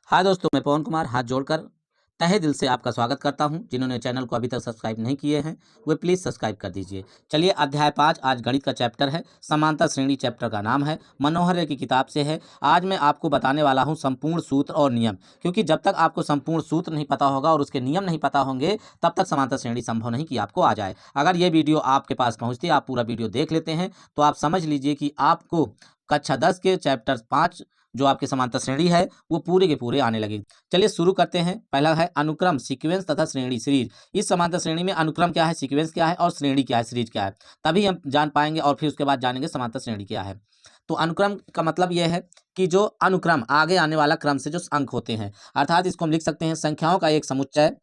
हाँ दोस्तों, मैं पवन कुमार हाथ जोड़कर तहे दिल से आपका स्वागत करता हूं। जिन्होंने चैनल को अभी तक सब्सक्राइब नहीं किए हैं वे प्लीज़ सब्सक्राइब कर दीजिए। चलिए अध्याय 5 आज गणित का चैप्टर है। समांतर श्रेणी चैप्टर का नाम है। मनोहर की किताब से है। आज मैं आपको बताने वाला हूं संपूर्ण सूत्र और नियम, क्योंकि जब तक आपको संपूर्ण सूत्र नहीं पता होगा और उसके नियम नहीं पता होंगे तब तक समांतर श्रेणी संभव नहीं कि आपको आ जाए। अगर ये वीडियो आपके पास पहुँचती है, आप पूरा वीडियो देख लेते हैं तो आप समझ लीजिए कि आपको कक्षा 10 के चैप्टर 5 जो आपके समांतर श्रेणी है वो पूरे के पूरे आने लगे। चलिए शुरू करते हैं। पहला है अनुक्रम, सीक्वेंस तथा श्रेणी, सीरीज। इस समांतर श्रेणी में अनुक्रम क्या है, सीक्वेंस क्या है और श्रेणी क्या है, सीरीज क्या है, तभी हम जान पाएंगे और फिर उसके बाद जानेंगे समांतर श्रेणी क्या है। तो अनुक्रम का मतलब यह है कि जो अनुक्रम आगे आने वाला क्रम से जो अंक होते हैं, अर्थात इसको हम लिख सकते हैं संख्याओं का एक समुच्चय,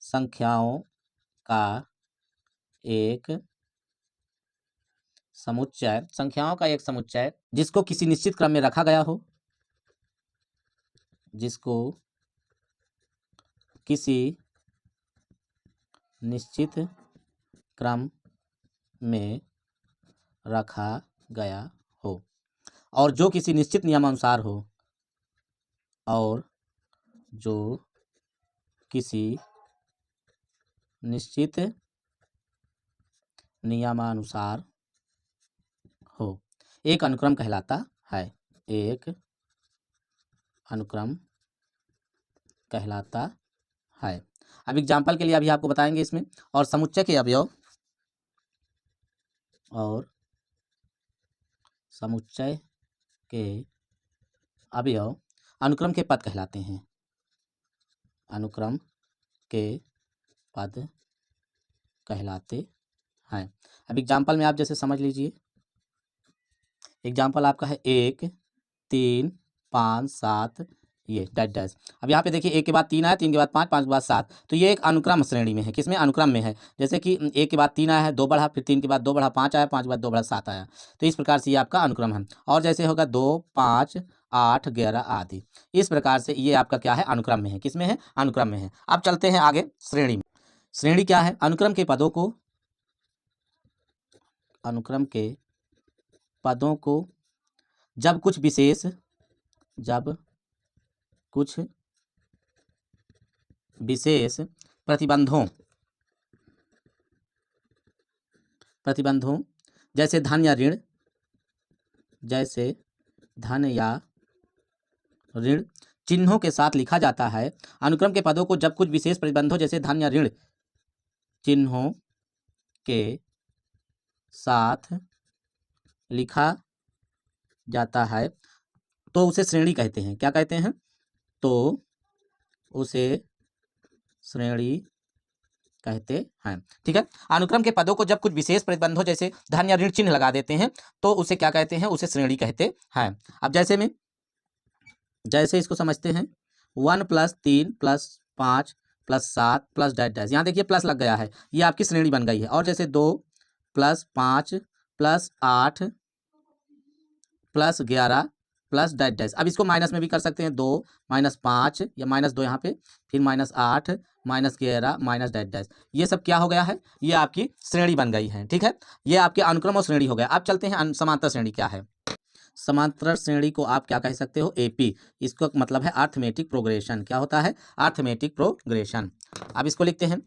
संख्याओं का एक समुच्चय, संख्याओं का एक समुच्चय जिसको किसी निश्चित क्रम में रखा गया हो, जिसको किसी निश्चित क्रम में रखा गया हो और जो किसी निश्चित नियमानुसार हो, और जो किसी निश्चित नियमानुसार हो, एक अनुक्रम कहलाता है। एक अनुक्रम कहलाता है। अब एग्जाम्पल के लिए अभी आपको बताएंगे इसमें। और समुच्चय के अवयव, और समुच्चय के अवयव अनुक्रम के पद कहलाते हैं। अनुक्रम के पद कहलाते हैं। अब एग्जाम्पल में आप जैसे समझ लीजिए। एग्जाम्पल आपका है 1 3 5 7 ये डैश डैश। अब यहाँ पे देखिए 1 के बाद 3 आया, 3 के बाद 5, 5 के बाद 7, तो ये एक अनुक्रम श्रेणी में है। किसमें? अनुक्रम में है। जैसे कि 1 के बाद 3 आया है, 2 बढ़ा, फिर 3 के बाद 2 बढ़ा 5 आया, 5 के बाद 2 बढ़ा 7 आया। तो इस प्रकार से ये आपका अनुक्रम है। और जैसे होगा 2 5 8 11 आदि, इस प्रकार से ये आपका क्या है, अनुक्रम में है। किसमें है? अनुक्रम में है। अब चलते हैं आगे श्रेणी में। श्रेणी क्या है? अनुक्रम के पदों को, अनुक्रम के पदों को जब कुछ विशेष प्रतिबंधों जैसे धन या ऋण चिन्हों के साथ लिखा जाता है। अनुक्रम के पदों को जब कुछ विशेष प्रतिबंधों जैसे धन या ऋण चिन्हों के साथ लिखा जाता है तो उसे श्रेणी कहते हैं। क्या कहते हैं? तो उसे श्रेणी कहते हैं। ठीक है। अनुक्रम के पदों को जब कुछ विशेष प्रतिबंधों जैसे धन या ऋण चिन्ह लगा देते हैं तो उसे क्या कहते हैं? उसे श्रेणी कहते हैं। अब जैसे इसको समझते हैं 1 + 3 + 5 + 7 + डैश डैश। यहाँ देखिए प्लस लग गया है, ये आपकी श्रेणी बन गई है। और जैसे 2 + 5 + 8 + 11 + डैश डैश। अब इसको माइनस में भी कर सकते हैं, 2 - 5 या -2 यहाँ पे, फिर -8 -11 डैश डैश। ये सब क्या हो गया है? ये आपकी श्रेणी बन गई है। ठीक है, ये आपके अनुक्रम और श्रेणी हो गया। अब चलते हैं समांतर श्रेणी क्या है। समांतर श्रेणी को आप क्या कह सकते हो? एपी। इसका मतलब है अर्थमेटिक प्रोग्रेशन। क्या होता है? Arithmetic progression. अब इसको लिखते हैं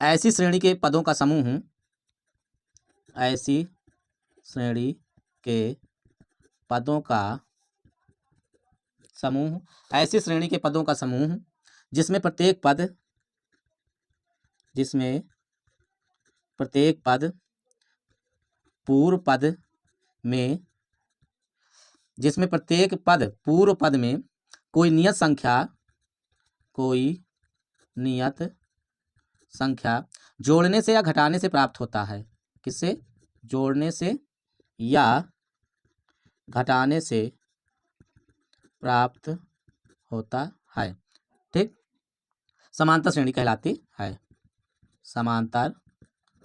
ऐसी श्रेणी के पदों का समूह, ऐसी श्रेणी के पदों का समूह, ऐसी श्रेणी के पदों का समूह जिसमें प्रत्येक पद पूर्व पद में कोई नियत संख्या जोड़ने से या घटाने से प्राप्त होता है। किससे? जोड़ने से या घटाने से प्राप्त होता है। ठीक, समांतर श्रेणी कहलाती है। समांतर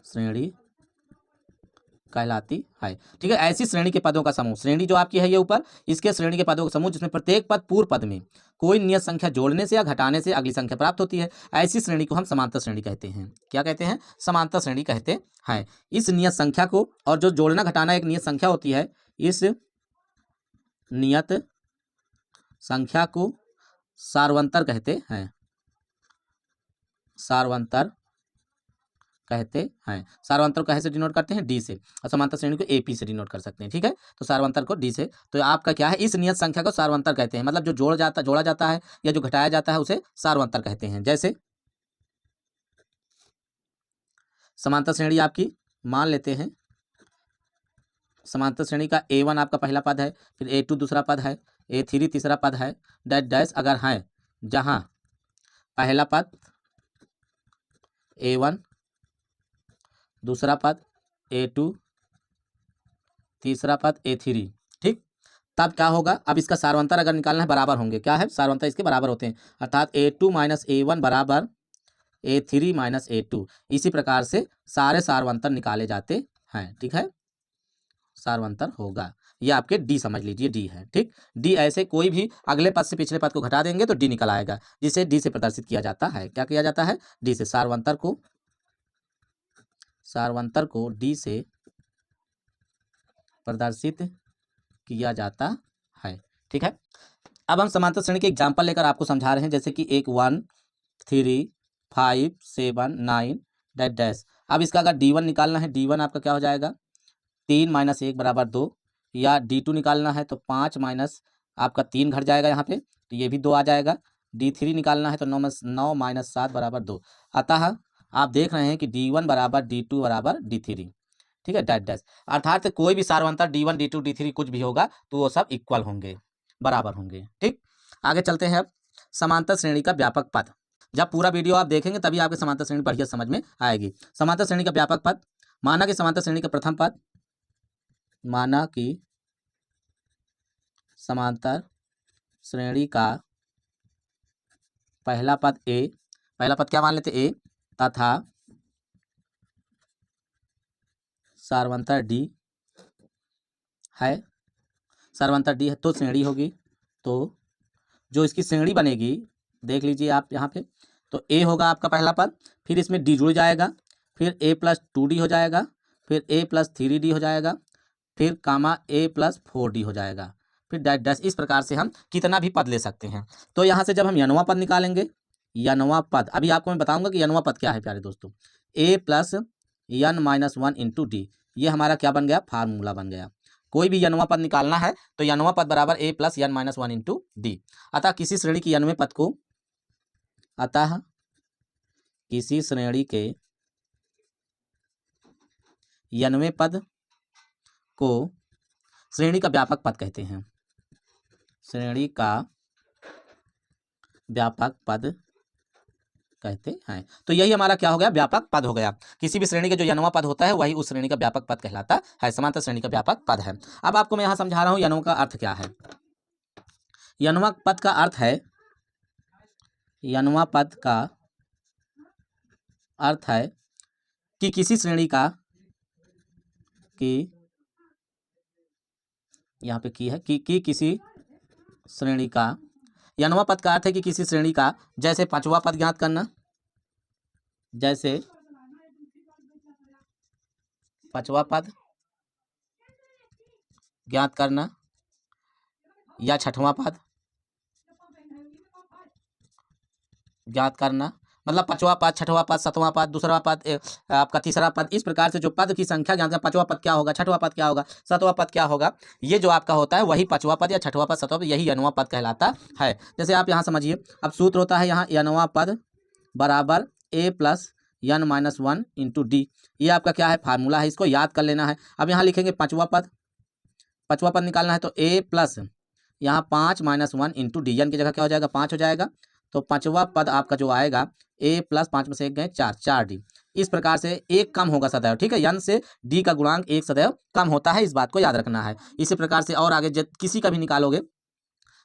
श्रेणी कहलाती है। ठीक है, ऐसी श्रेणी के पदों का समूह, श्रेणी जो आपकी है ये ऊपर, इसके श्रेणी के पदों का समूह जिसमें प्रत्येक पद पूर्व पद में कोई नियत संख्या जोड़ने से या घटाने से अगली संख्या प्राप्त होती है, ऐसी श्रेणी को हम समांतर श्रेणी कहते हैं। क्या कहते हैं? समांतर श्रेणी कहते हैं। इस नियत संख्या को, और जो जोड़ना घटाना एक नियत संख्या होती है, इस नियत संख्या को सार्वंतर कहते हैं, सार्वंतर कहते हैं। सार्वंतर को कैसे से डिनोट करते हैं? डी से, और समांतर श्रेणी को एपी से डिनोट कर सकते हैं। ठीक है, तो सार्वंतर को डी से। तो आपका क्या है, इस नियत संख्या को सार्वंतर कहते हैं, मतलब जो जोड़ा जाता है या जो घटाया जाता है उसे सार्वंतर कहते हैं। जैसे समांतर श्रेणी आपकी मान लेते हैं, समांतर श्रेणी का A1 आपका पहला पद है, फिर A2 दूसरा पद है, A3 तीसरा पद है, डैश डैश अगर है, जहां पहला पद A1, दूसरा पद A2, तीसरा पद A3। ठीक, तब क्या होगा, अब इसका सार्वंतर अगर निकालना है बराबर होंगे, क्या है, सार्वंतर इसके बराबर होते हैं, अर्थात A2 माइनस A1 बराबर A3 माइनस A2। इसी प्रकार से सारे सार्वंतर निकाले जाते हैं। ठीक है, सार्वंतर होगा, ये आपके डी समझ लीजिए, डी है। ठीक, डी ऐसे कोई भी अगले पद से पिछले पद को घटा देंगे तो डी निकल आएगा, जिसे डी से प्रदर्शित किया जाता है। क्या किया जाता है? डी से। सार्वंतर को डी से प्रदर्शित किया जाता है। ठीक है, अब हम समांतर श्रेणी के एग्जाम्पल लेकर आपको समझा रहे हैं, जैसे कि एक 1 3 5 7 9 डैश डैश। अब इसका अगर D1 निकालना है, D1 आपका क्या हो जाएगा, 3 माइनस 1 बराबर 2, या D2 निकालना है तो 5 माइनस आपका 3 घट जाएगा यहाँ पे, तो ये भी 2 आ जाएगा। D3 निकालना है तो 9 माइनस 7 बराबर 2। अतः आप देख रहे हैं कि D1 बराबर D2 बराबर D3। ठीक है, डैश डैश, अर्थात कोई भी सार्वंतर D1 D2 D3 कुछ भी होगा तो वो सब इक्वल होंगे, बराबर होंगे। ठीक, आगे चलते हैं। अब समांतर श्रेणी का व्यापक पद, जब पूरा वीडियो आप देखेंगे तभी आपके समांतर श्रेणी बढ़िया समझ में आएगी। समांतर श्रेणी का व्यापक पद, माना कि समांतर श्रेणी का प्रथम पद, माना कि समांतर श्रेणी का पहला पद ए, पहला पद क्या मान लेते, ए, तथा सार्वंतर डी है, सार्वंतर डी है तो श्रेणी होगी। तो जो इसकी श्रेणी बनेगी देख लीजिए आप यहाँ पे, तो ए होगा आपका पहला पद, फिर इसमें डी जुड़ जाएगा, फिर a प्लस 2d हो जाएगा, फिर a प्लस 3d हो जाएगा, फिर कामा a प्लस 4d हो जाएगा, फिर डैश डैश। इस प्रकार से हम कितना भी पद ले सकते हैं। तो यहाँ से जब हम यनवा पद निकालेंगे, यनवा पद अभी आपको मैं बताऊंगा कि यनवा पद क्या है प्यारे दोस्तों, a plus n minus 1 into d, ये हमारा क्या बन गया, फार्मूला बन गया। कोई भी यनवा पद निकालना है तो यनवा पद बराबर a plus n minus 1 into D. अतः किसी श्रेणी की यनवे पद को, अतः किसी श्रेणी के यनवे पद को श्रेणी का व्यापक पद कहते हैं, श्रेणी का व्यापक पद कहते हैं। तो यही हमारा क्या हो गया, व्यापक पद हो गया। किसी भी श्रेणी का जो यनवा पद होता है वही उस श्रेणी का व्यापक पद कहलाता है, समांतर श्रेणी का व्यापक पद है। अब आपको मैं यहाँ समझा रहा हूँ यनवा का अर्थ क्या है। यनवा पद का अर्थ है, यनवा पद का अर्थ है कि किसी श्रेणी का, कि यहाँ पे की है कि किसी श्रेणी का, यनवा पद का अर्थ है कि किसी श्रेणी का, जैसे पांचवा पद ज्ञात करना, जैसे पांचवा पद ज्ञात करना, या छठवां पद ज्ञात करना, मतलब पांचवा पद, छठवां पद, सातवां पद, दूसरा पद, आपका तीसरा पद, इस प्रकार से जो पद की संख्या ज्ञात करना, पांचवा पद क्या होगा, छठवां पद क्या होगा, सातवां पद क्या होगा, ये जो आपका होता है वही पांचवा पद या छठवां पद, सातवां पद, यही यनवा पद कहलाता है। जैसे आप यहाँ समझिए, अब सूत्र होता है यहाँ यनवा पद बराबर a plus n minus 1 into d, ये आपका क्या है, फार्मूला है, इसको याद कर लेना है। अब यहाँ लिखेंगे पांचवा पद, पांचवा पद निकालना है तो a प्लस यहाँ 5 माइनस 1 इंटू डी, n की जगह क्या हो जाएगा, 5 हो जाएगा। तो पांचवा पद आपका जो आएगा a प्लस 5 में से 1 गए 4, 4d। इस प्रकार से एक कम होगा सदैव, ठीक है, n से d का गुणांक एक सदैव कम होता है, इस बात को याद रखना है। इसी प्रकार से और आगे किसी का भी निकालोगे,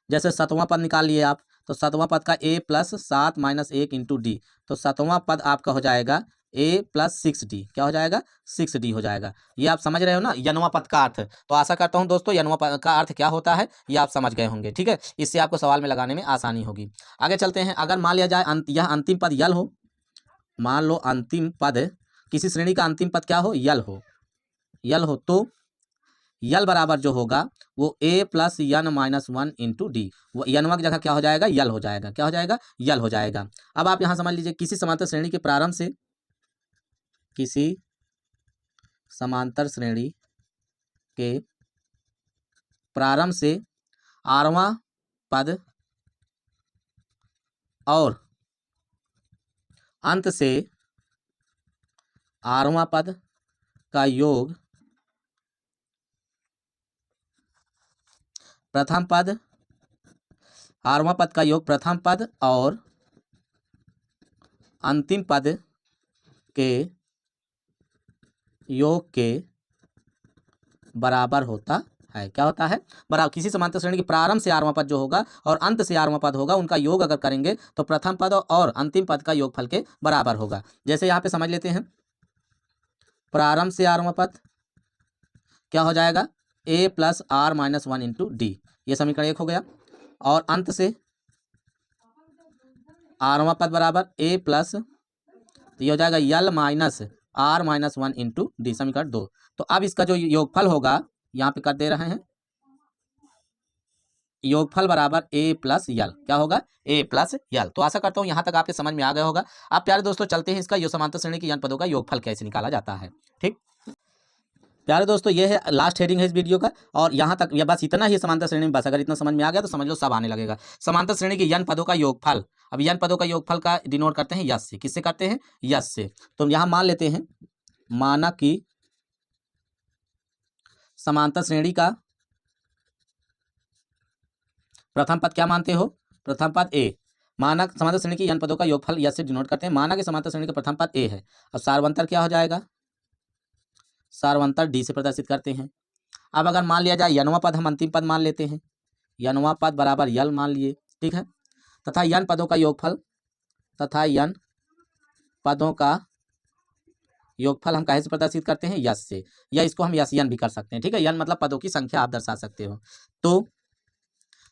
जैसे सातवां पद निकाल लिए आप, तो सातवां पद का a plus 7 minus 1 into D, तो सातवां पद आपका हो जाएगा a प्लस 6d, क्या हो जाएगा, 6d हो जाएगा। ये आप समझ रहे हो ना यनवा पद का अर्थ। तो आशा करता हूं दोस्तों यनवा पद का अर्थ क्या होता है ये आप समझ गए होंगे। ठीक है, इससे आपको सवाल में लगाने में आसानी होगी। आगे चलते हैं। अगर मान लिया जाए यह अंतिम पद यल हो, मान लो अंतिम पद, किसी श्रेणी का अंतिम पद क्या हो, यल हो, यल हो, तो यल बराबर जो होगा वो a plus n minus one into d, वो यनवा की जगह क्या हो जाएगा, यल हो जाएगा, क्या हो जाएगा, यल हो जाएगा। अब आप यहाँ समझ लीजिए किसी समांतर श्रेणी के प्रारंभ से, किसी समांतर श्रेणी के प्रारंभ से आरवां पद और अंत से आरवां पद का योग प्रथम पद, आरवां पद का योग प्रथम पद और अंतिम पद के योग के बराबर होता है। क्या होता है, बराबर। किसी समांतर श्रेणी के प्रारंभ से आरवां पद जो होगा और अंत से आरवां पद होगा, उनका योग अगर करेंगे तो प्रथम पद और अंतिम पद का योगफल के बराबर होगा। जैसे यहाँ पे समझ लेते हैं, प्रारंभ से आरवां पद क्या हो जाएगा, a plus r minus one into d, ये समीकरण 1 हो गया। और अंत से आरवां पद बराबर ए प्लस, तो ये हो जाएगा l minus r minus one into d, समीकरण 2। तो अब इसका जो योगफल होगा यहाँ पे कर दे रहे हैं, योगफल बराबर ए प्लस यल, क्या होगा, ए प्लस यल। तो आशा करता हूँ यहाँ तक आपके समझ में आ गया होगा। अब प्यारे दोस्तों चलते हैं इसका समांतर श्रेणी के n पदों का योगफल कैसे निकाला जाता है। ठीक प्यारे दोस्तों, ये है लास्ट हेडिंग है इस वीडियो का, और यहाँ तक या बस इतना ही समांतर श्रेणी में, बस अगर इतना समझ में आ गया तो समझ लो सब आने लगेगा। समांतर श्रेणी के n पदों का योगफल, अब n पदों का योगफल का डिनोट करते हैं यस से। किससे करते हैं, यस से। तो यहाँ मान लेते हैं, माना कि समांतर श्रेणी का प्रथम पद क्या मानते हो, प्रथम पद ए। माना समांतर श्रेणी की n पदों का योगफल यस से डिनोट करते हैं। माना कि समांतर श्रेणी का प्रथम पद ए है, अब सार्वंतर क्या हो जाएगा, सार्वंतर डी से प्रदर्शित करते हैं। अब अगर मान लिया जाए यनवा पद हम अंतिम पद मान लेते हैं, यनवा पद बराबर यल मान लिए, ठीक है, तथा यन पदों का योगफल, तथा यन पदों का योगफल हम कैसे से प्रदर्शित करते हैं, यस से, या इसको हम यस यन भी कर सकते हैं। ठीक है, यन मतलब पदों की संख्या आप दर्शा सकते हो।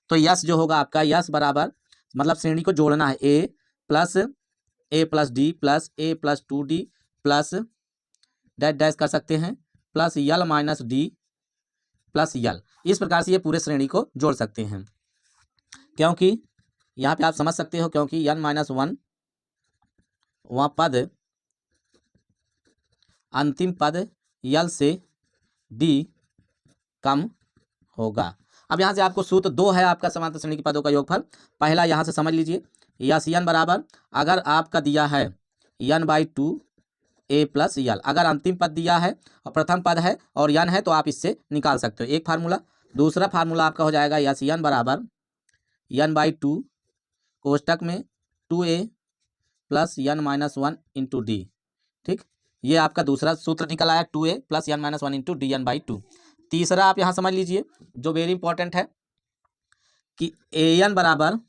तो यस जो होगा आपका, यस बराबर मतलब श्रेणी को जोड़ना है, a plus d plus a plus 2d plus dash dash कर सकते हैं, plus l minus d plus l. इस प्रकार से ये पूरे श्रेणी को जोड़ सकते हैं, क्योंकि यहाँ पे आप समझ सकते हो, क्योंकि n माइनस वन वह पद अंतिम पद यल से डी कम होगा। अब यहाँ से आपको सूत्र 2 है आपका समांतर श्रेणी के पदों का योगफल। पहला यहाँ से समझ लीजिए, यस n बराबर, अगर आपका दिया है n/2 ए प्लस यल, अगर अंतिम पद दिया है और प्रथम पद है और n है तो आप इससे निकाल सकते हो, एक फार्मूला। दूसरा फार्मूला आपका हो जाएगा यस n बराबर n/2 कोष्टक में 2a plus n minus one into D. ठीक, ये आपका दूसरा सूत्र निकल आया, 2a plus n minus one into D n/2। तीसरा आप यहाँ समझ लीजिए जो वेरी इंपॉर्टेंट है कि an बराबर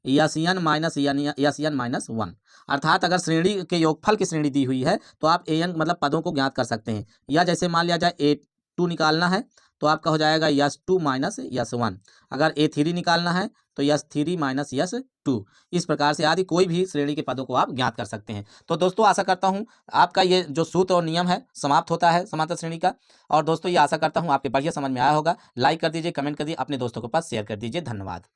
यस n माइनस वन, अर्थात अगर श्रेणी के योगफल की श्रेणी दी हुई है तो आप an मतलब पदों को ज्ञात कर सकते हैं। या जैसे मान लिया जाए a2 निकालना है तो आपका हो जाएगा यस2 माइनस यस1, अगर a3 निकालना है तो यस3 माइनस यस2। इस प्रकार से आदि कोई भी श्रेणी के पदों को आप ज्ञात कर सकते हैं। तो दोस्तों आशा करता हूं आपका ये जो सूत्र और नियम है समाप्त होता है समांतर श्रेणी का। और दोस्तों ये आशा करता हूं आपके बढ़िया समझ में आया होगा। लाइक कर दीजिए, कमेंट कर दीजिए, अपने दोस्तों के पास शेयर कर दीजिए। धन्यवाद।